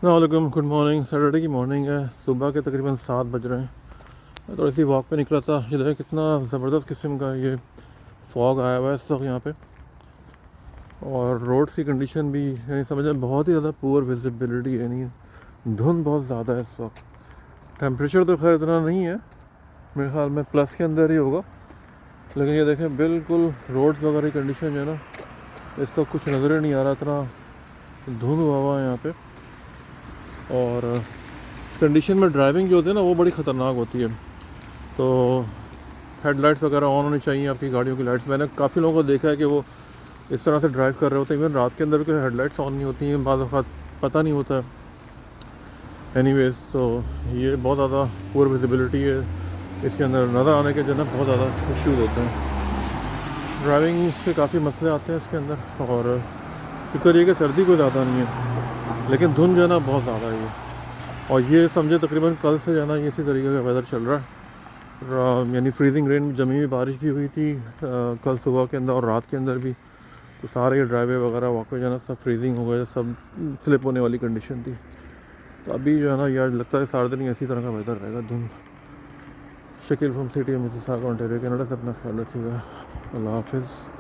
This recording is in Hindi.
वालेकुम, गुड मॉर्निंग। सैटरडे की मॉर्निंग है, सुबह के तकरीबन 7 बज रहे हैं। मैं थोड़ी सी वॉक पे निकला था। ये देखिए कितना ज़बरदस्त किस्म का ये फॉग आया हुआ है इस वक्त यहाँ पे। और रोड की कंडीशन भी यानी समझें बहुत ही ज़्यादा पुअर विजिबिलिटी है, यानी धुंध बहुत ज़्यादा है इस वक्त। टेम्परेचर तो खैर इतना नहीं है, मेरे ख्याल में प्लस के अंदर ही होगा, लेकिन ये देखें बिल्कुल रोड्स वगैरह की कंडीशन जो है ना, इस वक्त कुछ नज़र ही नहीं आ रहा, इतना धुंध हुआ हुआ है यहाँ पे। और इस कंडीशन में ड्राइविंग जो होती है ना वो बड़ी ख़तरनाक होती है। तो हेडलाइट्स वगैरह ऑन होनी चाहिए आपकी गाड़ियों की लाइट्स। मैंने काफ़ी लोगों को देखा है कि वो इस तरह से ड्राइव कर रहे होते हैं, इवन रात के अंदर भी हेडलाइट्स ऑन नहीं होती हैं, बाद वक़्त पता नहीं होता है। एनीवेज, तो ये बहुत ज़्यादा पुअर विजिबिलिटी है, इसके अंदर नज़र आने के जो है ना बहुत ज़्यादा इश्यूज़ होते हैं। ड्राइविंग से काफ़ी मसले आते हैं इसके अंदर। और शुक्र ये कि सर्दी कोई ज़्यादा नहीं है, लेकिन धुंध जो है ना बहुत ज़्यादा है ये। और ये समझे तकरीबन कल से जो है ना इसी तरीके का वेदर चल रहा है, यानी फ्रीजिंग रेन, जमी हुई बारिश भी हुई थी कल सुबह के अंदर और रात के अंदर भी। तो सारे ये ड्राइवे वगैरह वॉकवे जो है ना सब फ्रीजिंग हो गए, सब स्लिप होने वाली कंडीशन थी। तो अभी जो है ना यार लगता है सारे दिन इसी तरह का वेदर रहेगा, धुंध। Shakeel from city Mississauga, Ontario, Canada से। अपना ख्याल रखिएगा। अल्लाह हाफिज़।